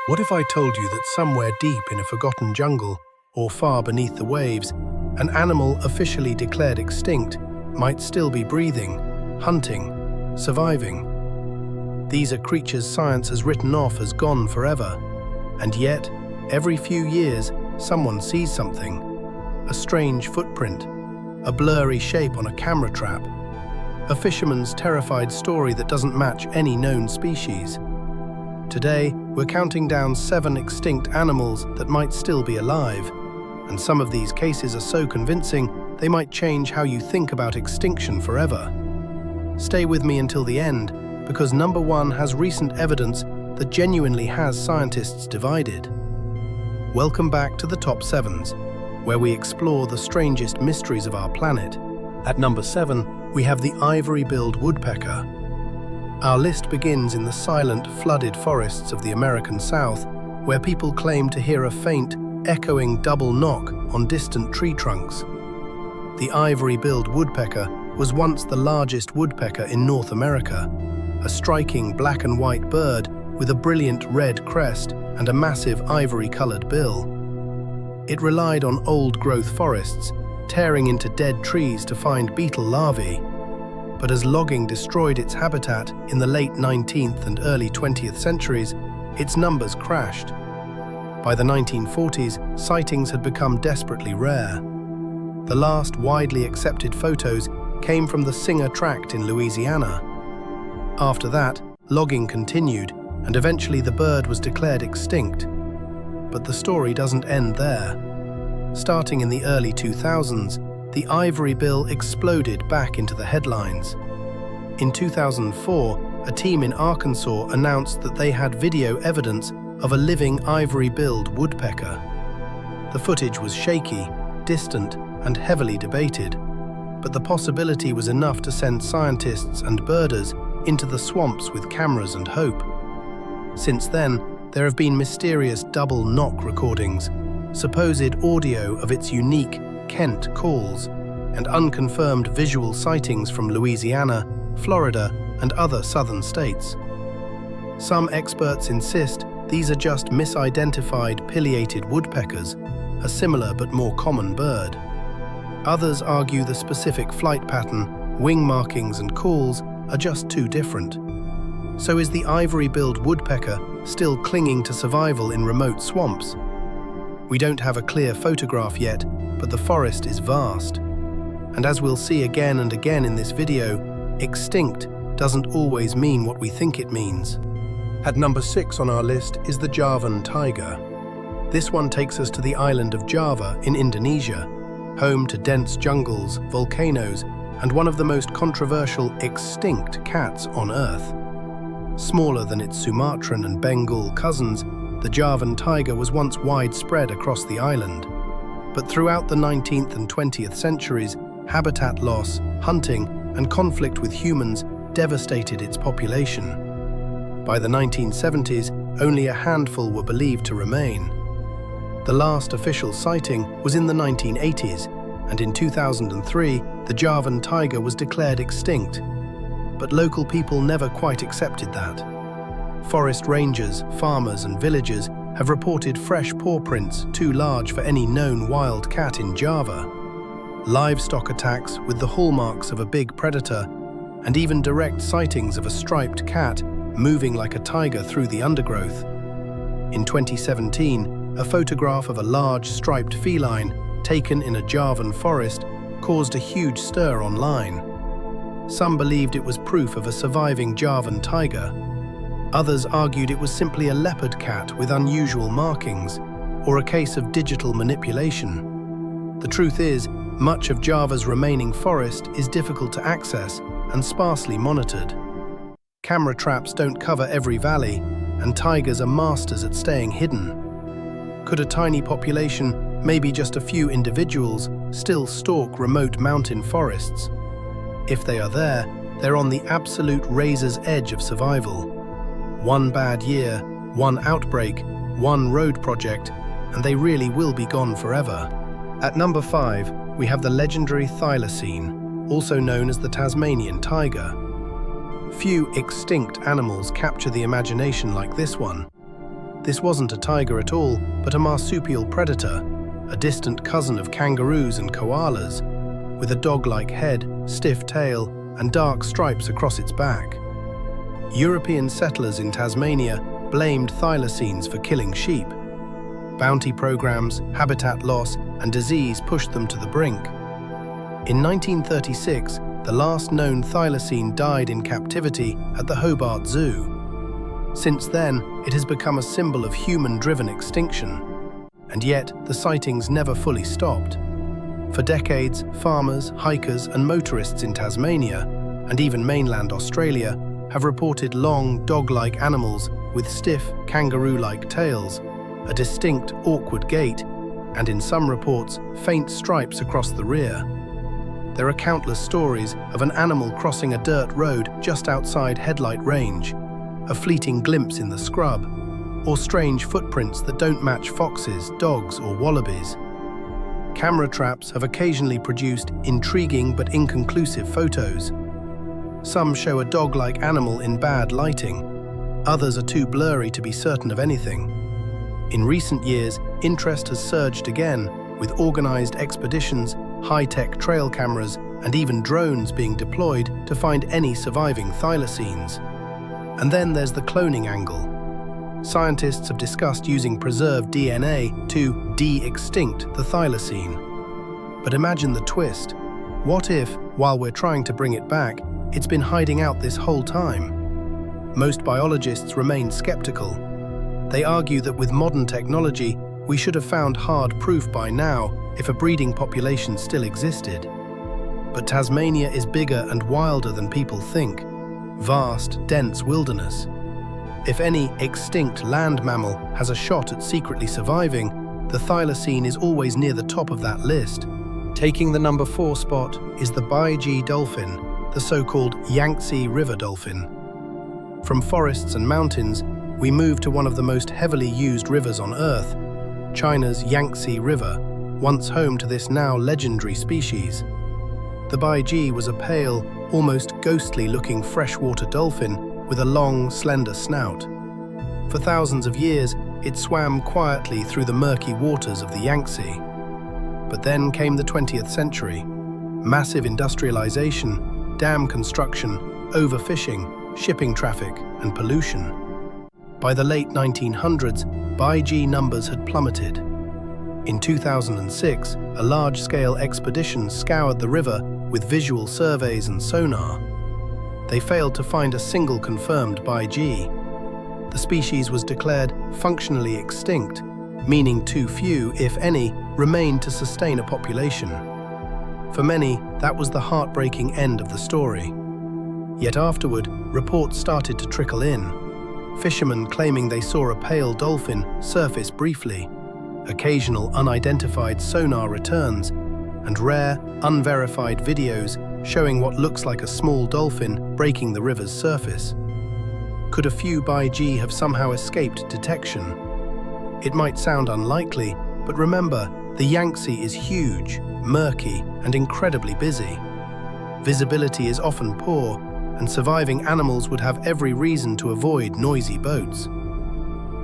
What if I told you that somewhere deep in a forgotten jungle, or far beneath the waves, an animal officially declared extinct might still be breathing, hunting, surviving? These are creatures science has written off as gone forever, and yet, every few years, someone sees something. A strange footprint, a blurry shape on a camera trap, a fisherman's terrified story that doesn't match any known species. Today, we're counting down 7 extinct animals that might still be alive, and some of these cases are so convincing they might change how you think about extinction forever. Stay with me until the end, because number 1 has recent evidence that genuinely has scientists divided. Welcome back to the Top 7s, where we explore the strangest mysteries of our planet. At number 7, we have the Ivory-Billed Woodpecker. Our list begins in the silent, flooded forests of the American South, where people claim to hear a faint, echoing double knock on distant tree trunks. The Ivory-Billed Woodpecker was once the largest woodpecker in North America, a striking black and white bird with a brilliant red crest and a massive ivory-colored bill. It relied on old-growth forests, tearing into dead trees to find beetle larvae. But as logging destroyed its habitat in the late 19th and early 20th centuries, its numbers crashed. By the 1940s, sightings had become desperately rare. The last widely accepted photos came from the Singer Tract in Louisiana. After that, logging continued, and eventually the bird was declared extinct. But the story doesn't end there. Starting in the early 2000s, the ivory bill exploded back into the headlines. In 2004, a team in Arkansas announced that they had video evidence of a living ivory-billed woodpecker. The footage was shaky, distant, and heavily debated, but the possibility was enough to send scientists and birders into the swamps with cameras and hope. Since then, there have been mysterious double knock recordings, supposed audio of its unique Kent calls, and unconfirmed visual sightings from Louisiana, Florida, and other southern states. Some experts insist these are just misidentified pileated woodpeckers, a similar but more common bird. Others argue the specific flight pattern, wing markings, and calls are just too different. So is the ivory-billed woodpecker still clinging to survival in remote swamps? We don't have a clear photograph yet, but the forest is vast. And as we'll see again and again in this video, extinct doesn't always mean what we think it means. At number 6 on our list is the Javan tiger. This one takes us to the island of Java in Indonesia, home to dense jungles, volcanoes, and one of the most controversial extinct cats on Earth. Smaller than its Sumatran and Bengal cousins, the Javan tiger was once widespread across the island. But throughout the 19th and 20th centuries, habitat loss, hunting, and conflict with humans devastated its population. By the 1970s, only a handful were believed to remain. The last official sighting was in the 1980s, and in 2003, the Javan tiger was declared extinct. But local people never quite accepted that. Forest rangers, farmers, and villagers have reported fresh paw prints too large for any known wild cat in Java, livestock attacks with the hallmarks of a big predator, and even direct sightings of a striped cat moving like a tiger through the undergrowth. In 2017, a photograph of a large striped feline taken in a Javan forest caused a huge stir online. Some believed it was proof of a surviving Javan tiger. Others argued it was simply a leopard cat with unusual markings, or a case of digital manipulation. The truth is, much of Java's remaining forest is difficult to access and sparsely monitored. Camera traps don't cover every valley, and tigers are masters at staying hidden. Could a tiny population, maybe just a few individuals, still stalk remote mountain forests? If they are there, they're on the absolute razor's edge of survival. One bad year, one outbreak, one road project, and they really will be gone forever. At number 5, we have the legendary Thylacine, also known as the Tasmanian tiger. Few extinct animals capture the imagination like this one. this wasn't a tiger at all, but a marsupial predator, a distant cousin of kangaroos and koalas, with a dog-like head, stiff tail, and dark stripes across its back. European settlers in Tasmania blamed thylacines for killing sheep. Bounty programs, habitat loss, and disease pushed them to the brink. In 1936, the last known thylacine died in captivity at the Hobart Zoo. Since then, it has become a symbol of human-driven extinction. And yet, the sightings never fully stopped. For decades, farmers, hikers, and motorists in Tasmania, and even mainland Australia, have reported long, dog-like animals with stiff, kangaroo-like tails, a distinct, awkward gait, and in some reports, faint stripes across the rear. There are countless stories of an animal crossing a dirt road just outside headlight range, a fleeting glimpse in the scrub, or strange footprints that don't match foxes, dogs, or wallabies. Camera traps have occasionally produced intriguing but inconclusive photos. Some show a dog-like animal in bad lighting. Others are too blurry to be certain of anything. In recent years, interest has surged again, with organized expeditions, high-tech trail cameras, and even drones being deployed to find any surviving thylacines. And then there's the cloning angle. Scientists have discussed using preserved DNA to de-extinct the thylacine. But imagine the twist. What if, while we're trying to bring it back, it's been hiding out this whole time? Most biologists remain skeptical. They argue that with modern technology, we should have found hard proof by now if a breeding population still existed. But Tasmania is bigger and wilder than people think. Vast, dense wilderness. If any extinct land mammal has a shot at secretly surviving, the thylacine is always near the top of that list. Taking the number 4 spot is the Baiji dolphin, the so-called Yangtze River dolphin. From forests and mountains, we move to one of the most heavily used rivers on Earth, China's Yangtze River, once home to this now legendary species. The Baiji was a pale, almost ghostly-looking freshwater dolphin with a long, slender snout. For thousands of years, it swam quietly through the murky waters of the Yangtze. But then came the 20th century. Massive industrialization, dam construction, overfishing, shipping traffic, and pollution. By the late 1900s, Baiji numbers had plummeted. In 2006, a large-scale expedition scoured the river with visual surveys and sonar. They failed to find a single confirmed Baiji. The species was declared functionally extinct, meaning too few, if any, remained to sustain a population. For many, that was the heartbreaking end of the story. Yet afterward, reports started to trickle in. Fishermen claiming they saw a pale dolphin surface briefly, occasional unidentified sonar returns, and rare, unverified videos showing what looks like a small dolphin breaking the river's surface. Could a few Baiji have somehow escaped detection? It might sound unlikely, but remember, the Yangtze is huge, murky, and incredibly busy. Visibility is often poor, and surviving animals would have every reason to avoid noisy boats.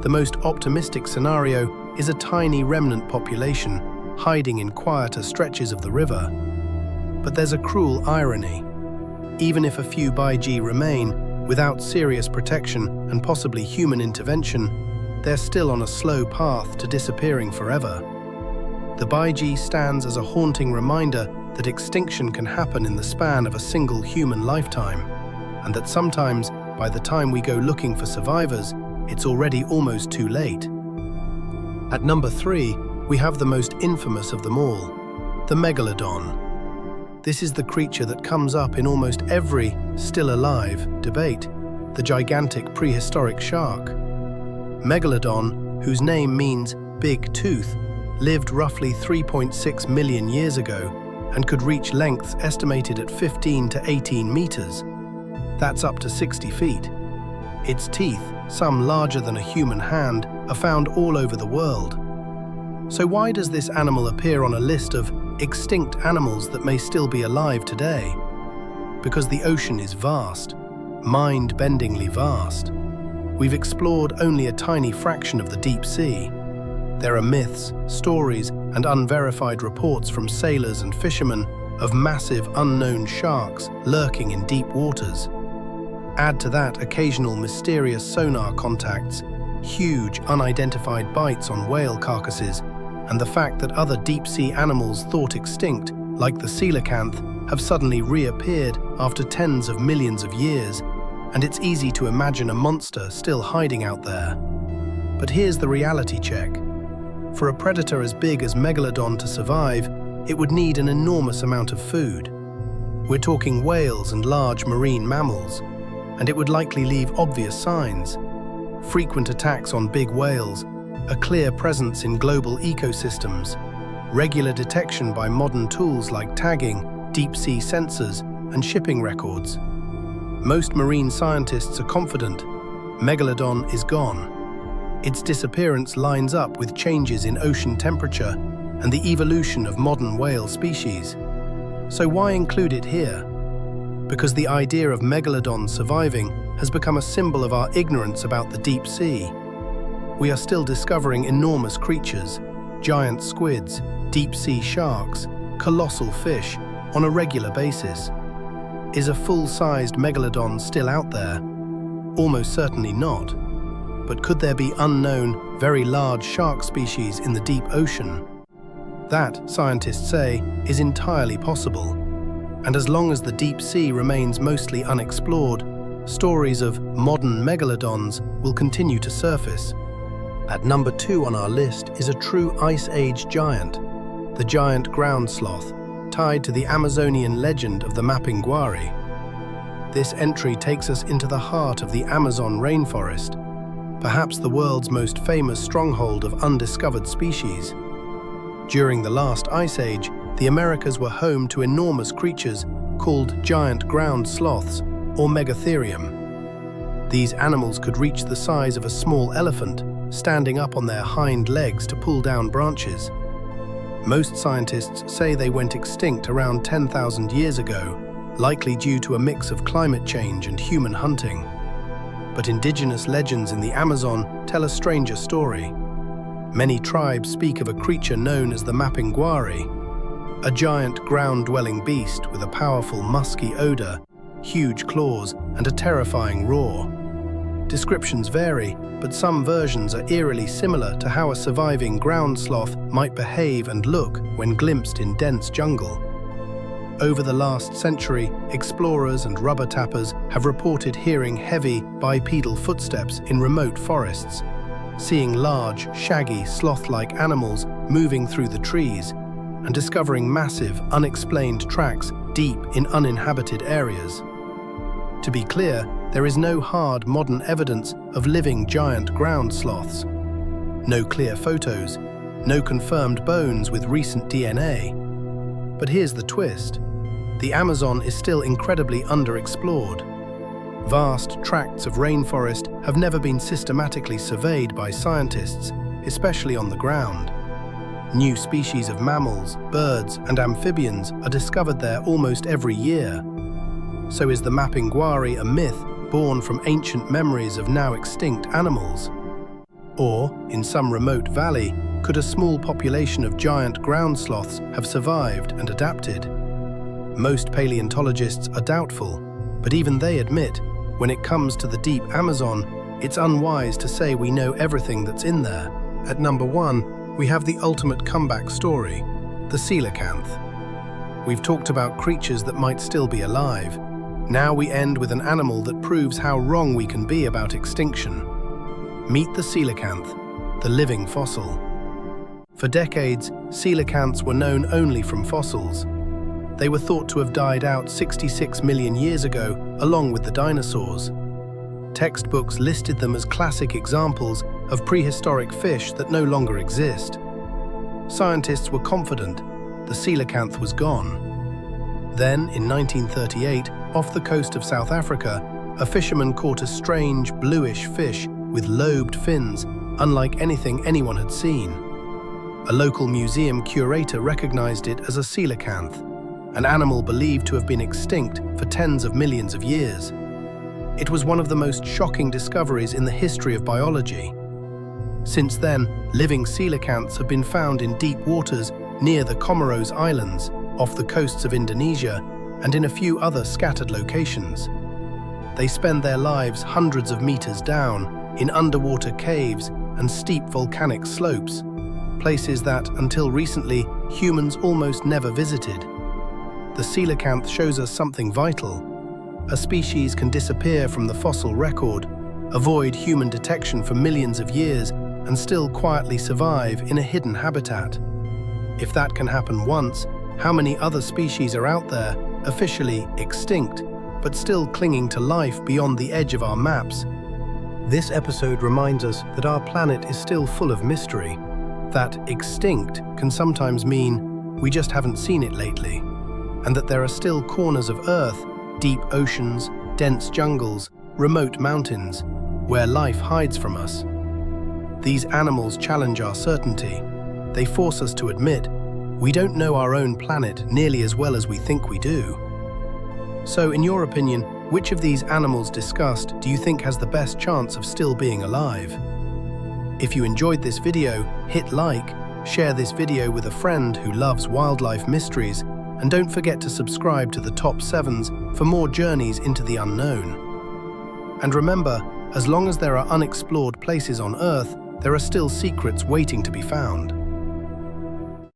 The most optimistic scenario is a tiny remnant population hiding in quieter stretches of the river. But there's a cruel irony. Even if a few Baiji remain, without serious protection and possibly human intervention, they're still on a slow path to disappearing forever. The Baiji stands as a haunting reminder that extinction can happen in the span of a single human lifetime, and that sometimes, by the time we go looking for survivors, it's already almost too late. At number 3, we have the most infamous of them all, the megalodon. This is the creature that comes up in almost every still alive debate, the gigantic prehistoric shark. Megalodon, whose name means big tooth, lived roughly 3.6 million years ago and could reach lengths estimated at 15 to 18 meters. That's up to 60 feet. Its teeth, some larger than a human hand, are found all over the world. So why does this animal appear on a list of extinct animals that may still be alive today? Because the ocean is vast, mind-bendingly vast. we've explored only a tiny fraction of the deep sea. There are myths, stories, and unverified reports from sailors and fishermen of massive unknown sharks lurking in deep waters. Add to that occasional mysterious sonar contacts, huge unidentified bites on whale carcasses, and the fact that other deep-sea animals thought extinct, like the coelacanth, have suddenly reappeared after tens of millions of years, and it's easy to imagine a monster still hiding out there. But here's the reality check. For a predator as big as Megalodon to survive, it would need an enormous amount of food. We're talking whales and large marine mammals, and it would likely leave obvious signs. Frequent attacks on big whales, a clear presence in global ecosystems, regular detection by modern tools like tagging, deep-sea sensors, and shipping records. Most marine scientists are confident Megalodon is gone. Its disappearance lines up with changes in ocean temperature and the evolution of modern whale species. So why include it here? Because the idea of Megalodon surviving has become a symbol of our ignorance about the deep sea. We are still discovering enormous creatures, giant squids, deep-sea sharks, colossal fish, on a regular basis. Is a full-sized Megalodon still out there? Almost certainly not. But could there be unknown, very large shark species in the deep ocean? That, scientists say, is entirely possible. And as long as the deep sea remains mostly unexplored, stories of modern megalodons will continue to surface. At number 2 on our list is a true Ice Age giant, the giant ground sloth, tied to the Amazonian legend of the Mapinguari. This entry takes us into the heart of the Amazon rainforest, perhaps the world's most famous stronghold of undiscovered species. During the last Ice Age, the Americas were home to enormous creatures called giant ground sloths, or Megatherium. These animals could reach the size of a small elephant, standing up on their hind legs to pull down branches. Most scientists say they went extinct around 10,000 years ago, likely due to a mix of climate change and human hunting. But indigenous legends in the Amazon tell a stranger story. Many tribes speak of a creature known as the Mapinguari, a giant ground-dwelling beast with a powerful musky odor, huge claws, and a terrifying roar. Descriptions vary, but some versions are eerily similar to how a surviving ground sloth might behave and look when glimpsed in dense jungle. Over the last century, explorers and rubber tappers have reported hearing heavy, bipedal footsteps in remote forests, seeing large, shaggy, sloth-like animals moving through the trees, and discovering massive, unexplained tracks deep in uninhabited areas. To be clear, there is no hard modern evidence of living giant ground sloths. No clear photos, no confirmed bones with recent DNA. But here's the twist. The Amazon is still incredibly underexplored. Vast tracts of rainforest have never been systematically surveyed by scientists, especially on the ground. New species of mammals, birds, and amphibians are discovered there almost every year. So is the Mapinguari a myth born from ancient memories of now extinct animals? Or, in some remote valley, could a small population of giant ground sloths have survived and adapted? Most paleontologists are doubtful, but even they admit, when it comes to the deep Amazon, it's unwise to say we know everything that's in there. At number 1, we have the ultimate comeback story, the coelacanth. We've talked about creatures that might still be alive. Now we end with an animal that proves how wrong we can be about extinction. Meet the coelacanth, the living fossil. For decades, coelacanths were known only from fossils. They were thought to have died out 66 million years ago, along with the dinosaurs. Textbooks listed them as classic examples of prehistoric fish that no longer exist. Scientists were confident the coelacanth was gone. Then, in 1938, off the coast of South Africa, a fisherman caught a strange, bluish fish with lobed fins, unlike anything anyone had seen. A local museum curator recognized it as a coelacanth, an animal believed to have been extinct for tens of millions of years. It was one of the most shocking discoveries in the history of biology. Since then, living coelacanths have been found in deep waters near the Comoros Islands, off the coasts of Indonesia, and in a few other scattered locations. They spend their lives hundreds of meters down, in underwater caves and steep volcanic slopes, places that, until recently, humans almost never visited. The coelacanth shows us something vital. A species can disappear from the fossil record, avoid human detection for millions of years, and still quietly survive in a hidden habitat. If that can happen once, how many other species are out there, officially extinct, but still clinging to life beyond the edge of our maps? This episode reminds us that our planet is still full of mystery, that extinct can sometimes mean we just haven't seen it lately, and that there are still corners of Earth, deep oceans, dense jungles, remote mountains, where life hides from us. These animals challenge our certainty. They force us to admit we don't know our own planet nearly as well as we think we do. So, in your opinion, which of these animals discussed do you think has the best chance of still being alive? If you enjoyed this video, hit like, share this video with a friend who loves wildlife mysteries, and don't forget to subscribe to the Top 7s for more journeys into the unknown. And remember, as long as there are unexplored places on Earth, there are still secrets waiting to be found.